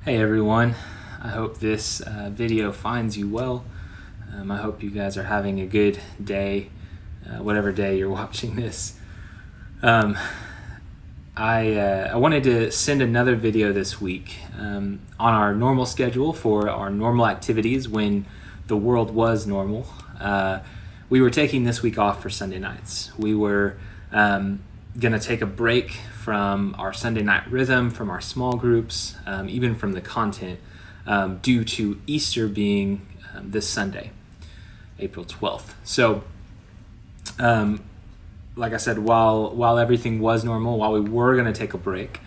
Hey everyone, I hope this video finds you well. I hope you guys are having a good day, whatever day you're watching this. I wanted to send another video this week on our normal schedule for our normal activities when the world was normal. We were taking this week off for Sunday nights. We were going to take a break from our Sunday night rhythm, from our small groups, even from the content, due to Easter being this Sunday, April 12th. So, like I said, while everything was normal, while we were going to take a break,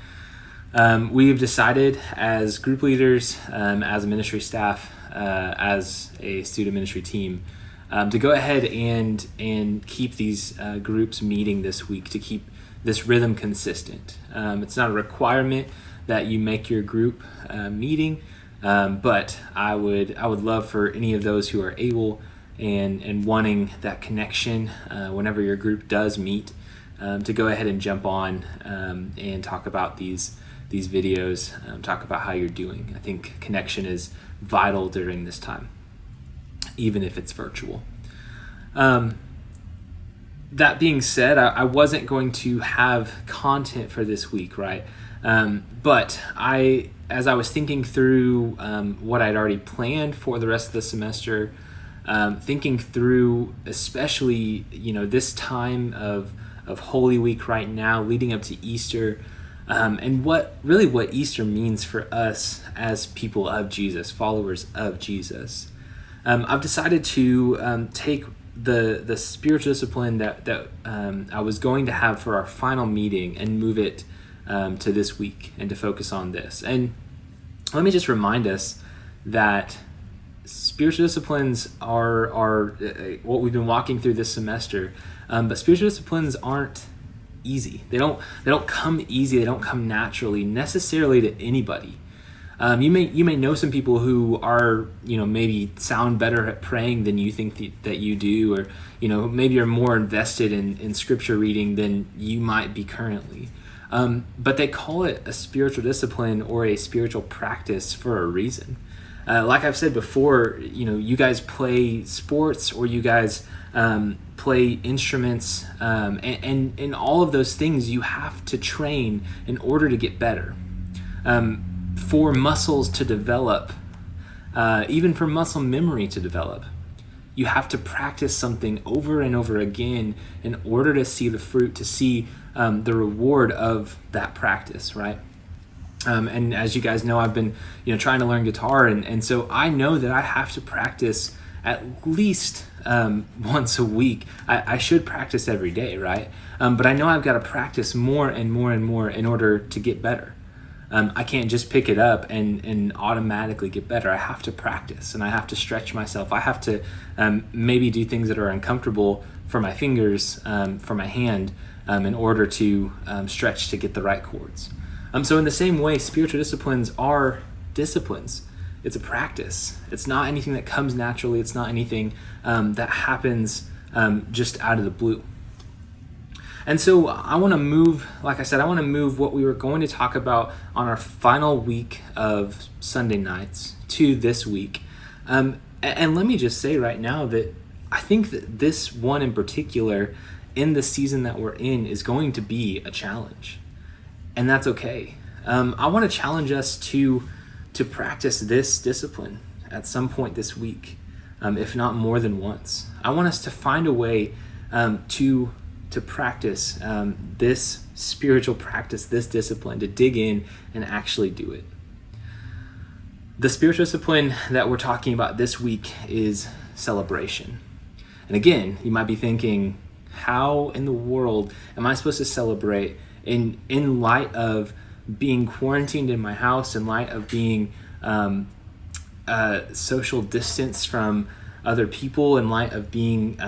we've decided as group leaders, as a ministry staff, as a student ministry team, to go ahead and keep these groups meeting this week, to keep this rhythm consistent. It's not a requirement that you make your group meeting, but I would love for any of those who are able and wanting that connection whenever your group does meet, to go ahead and jump on and talk about these videos, talk about how you're doing. I think connection is vital during this time, even if it's virtual. That being said, I wasn't going to have content for this week, right? But as I was thinking through what I'd already planned for the rest of the semester, thinking through especially, this time of Holy Week right now, leading up to Easter, and what Easter means for us as people of Jesus, followers of Jesus. I've decided to take the spiritual discipline that I was going to have for our final meeting and move it to this week and to focus on this. And let me just remind us that spiritual disciplines are what we've been walking through this semester, but spiritual disciplines aren't easy. They don't come easy. They don't come naturally necessarily to anybody. You may know some people who are, maybe sound better at praying than you think that you do, or, maybe you're more invested in scripture reading than you might be currently. But they call it a spiritual discipline or a spiritual practice for a reason. Like I've said before, you guys play sports, or you guys play instruments, and in all of those things you have to train in order to get better. For muscles to develop, even for muscle memory to develop, you have to practice something over and over again in order to see the fruit, to see the reward of that practice, right? And as you guys know, I've been trying to learn guitar, and so I know that I have to practice at least once a week. I should practice every day, right? But I know I've got to practice more and more and more in order to get better. I can't just pick it up and automatically get better. I have to practice, and I have to stretch myself. I have to maybe do things that are uncomfortable for my fingers, for my hand, in order to stretch to get the right chords. So in the same way, spiritual disciplines are disciplines. It's a practice. It's not anything that comes naturally. It's not anything that happens just out of the blue. And so I want to move, like I said, what we were going to talk about on our final week of Sunday nights to this week. And let me just say right now that I think that this one in particular, in the season that we're in, is going to be a challenge. And that's okay. I want to challenge us to practice this discipline at some point this week, if not more than once. I want us to find a way to practice this spiritual practice, this discipline, to dig in and actually do it. The spiritual discipline that we're talking about this week is celebration. And again, you might be thinking, how in the world am I supposed to celebrate in light of being quarantined in my house, in light of being social distance from other people, in light of being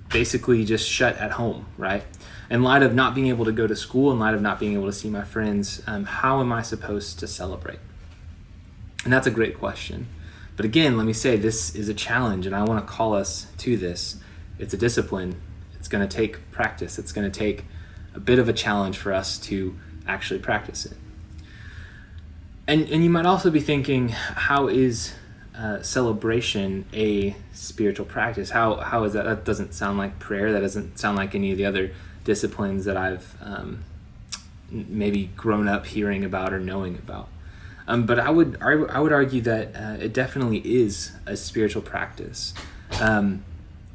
basically just shut at home, right? In light of not being able to go to school, in light of not being able to see my friends, how am I supposed to celebrate? And that's a great question. But again, let me say, this is a challenge, and I want to call us to this. It's a discipline. It's going to take practice. It's going to take a bit of a challenge for us to actually practice it. And you might also be thinking, how is celebration a spiritual practice? How is that? That doesn't sound like prayer. That doesn't sound like any of the other disciplines that I've maybe grown up hearing about or knowing about. But I would argue that it definitely is a spiritual practice.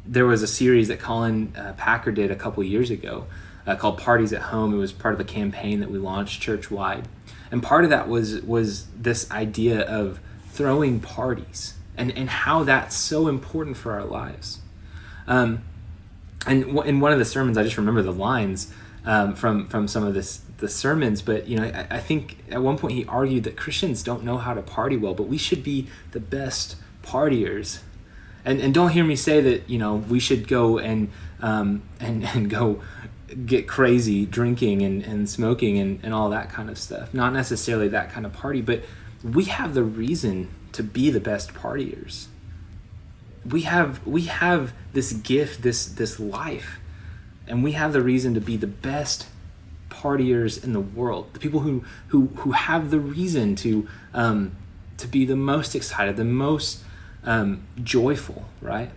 There was a series that Colin Packer did a couple years ago called Parties at Home. It was part of a campaign that we launched church-wide. And part of that was this idea of throwing parties and how that's so important for our lives. And in one of the sermons, I just remember the lines from some of the sermons, but I think at one point he argued that Christians don't know how to party well, but we should be the best partiers. And don't hear me say that we should go and go get crazy drinking and smoking and all that kind of stuff. Not necessarily that kind of party, but we have the reason to be the best partiers. We have this gift, this life, and we have the reason to be the best partiers in the world. The people who have the reason to be the most excited, the most joyful, right?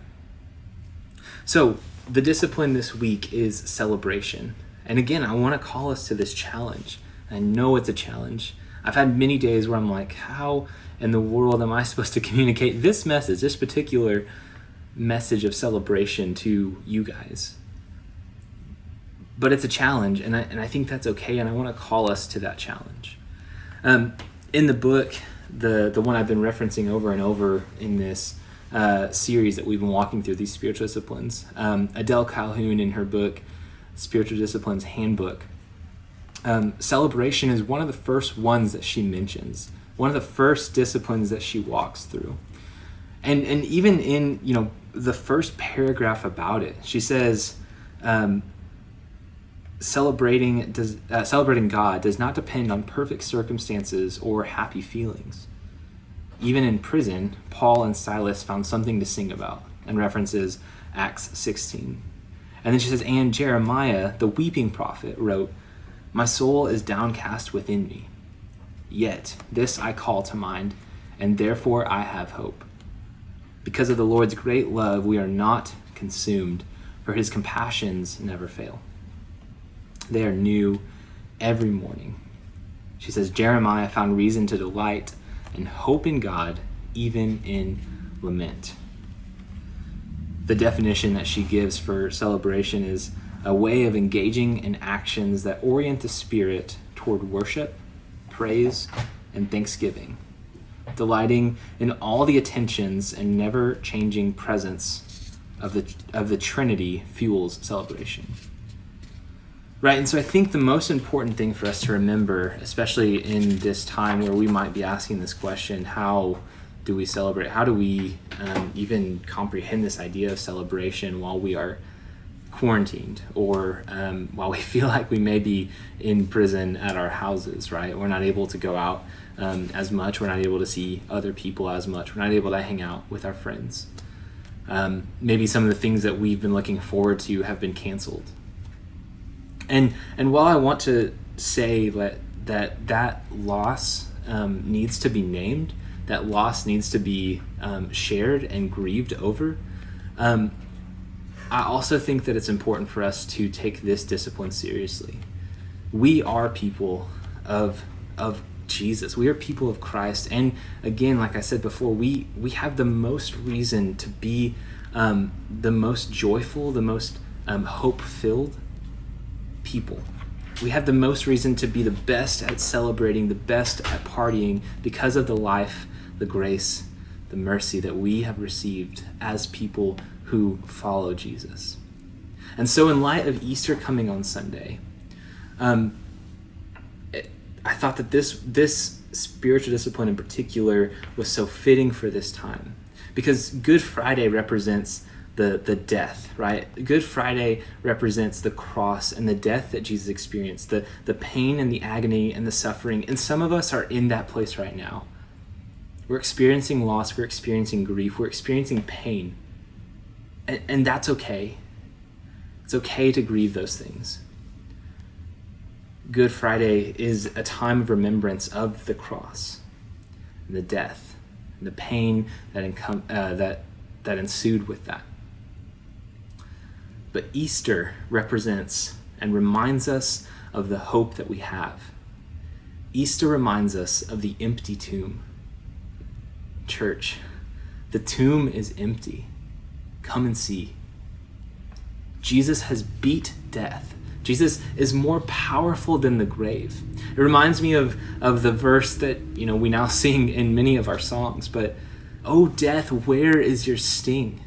So the discipline this week is celebration. And again, I want to call us to this challenge. I know it's a challenge. I've had many days where I'm like, how in the world am I supposed to communicate this message, this particular message of celebration to you guys? But it's a challenge, and I think that's okay, and I want to call us to that challenge. In the book, the one I've been referencing over and over in this series that we've been walking through, these spiritual disciplines, Adele Calhoun, in her book, Spiritual Disciplines Handbook, celebration is one of the first ones that she mentions, one of the first disciplines that she walks through. And even in the first paragraph about it, she says, celebrating God does not depend on perfect circumstances or happy feelings. Even in prison, Paul and Silas found something to sing about, and references Acts 16. And then she says, and Jeremiah, the weeping prophet, wrote, my soul is downcast within me. Yet this I call to mind, and therefore I have hope. Because of the Lord's great love, we are not consumed, for his compassions never fail. They are new every morning. She says, Jeremiah found reason to delight and hope in God, even in lament. The definition that she gives for celebration is a way of engaging in actions that orient the spirit toward worship, praise, and thanksgiving, delighting in all the attentions and never-changing presence of the Trinity fuels celebration. Right, and so I think the most important thing for us to remember, especially in this time where we might be asking this question, how do we celebrate? How do we even comprehend this idea of celebration while we are quarantined, or while we feel like we may be in prison at our houses, right? We're not able to go out as much. We're not able to see other people as much. We're not able to hang out with our friends. Maybe some of the things that we've been looking forward to have been canceled. And while I want to say that loss needs to be named, that loss needs to be shared and grieved over, I also think that it's important for us to take this discipline seriously. We are people of Jesus. We are people of Christ. And again, like I said before, we have the most reason to be the most joyful, the most hope-filled people. We have the most reason to be the best at celebrating, the best at partying, because of the life, the grace, the mercy that we have received as people who follow Jesus. And so in light of Easter coming on Sunday, I thought that this spiritual discipline in particular was so fitting for this time, because Good Friday represents the death, right? Good Friday represents the cross and the death that Jesus experienced, the pain and the agony and the suffering. And some of us are in that place right now. We're experiencing loss, we're experiencing grief, we're experiencing pain. And that's okay. It's okay to grieve those things. Good Friday is a time of remembrance of the cross. and the death and the pain that ensued with that. But Easter represents and reminds us of the hope that we have. Easter reminds us of the empty tomb. Church, the tomb is empty. Come and see. Jesus has beat death. Jesus is more powerful than the grave. It reminds me of the verse that we now sing in many of our songs, but "O death, where is your sting?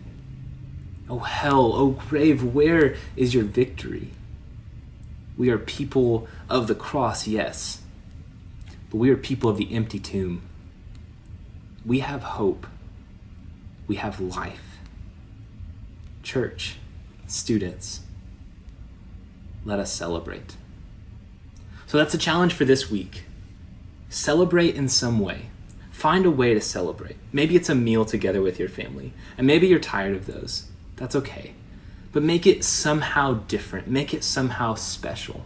O hell, O grave, where is your victory?" We are people of the cross, yes, but we are people of the empty tomb. We have hope. We have life. Church, students, let us celebrate. So that's a challenge for this week. Celebrate in some way. Find a way to celebrate. Maybe it's a meal together with your family, and maybe you're tired of those. That's okay. But make it somehow different. Make it somehow special.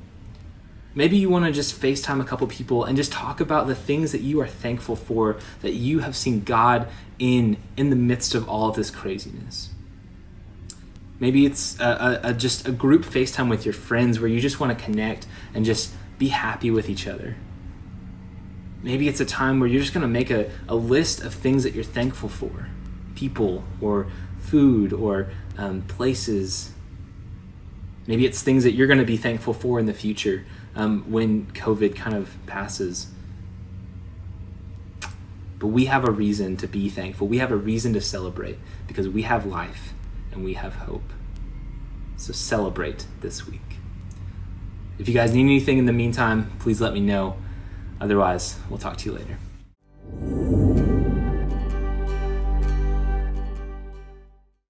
Maybe you want to just FaceTime a couple people and just talk about the things that you are thankful for, that you have seen God in the midst of all of this craziness. Maybe it's just a group FaceTime with your friends where you just want to connect and just be happy with each other. Maybe it's a time where you're just going to make a list of things that you're thankful for. People or food or places. Maybe it's things that you're going to be thankful for in the future when COVID kind of passes. But we have a reason to be thankful. We have a reason to celebrate because we have life and we have hope. So celebrate this week. If you guys need anything in the meantime, please let me know. Otherwise, we'll talk to you later.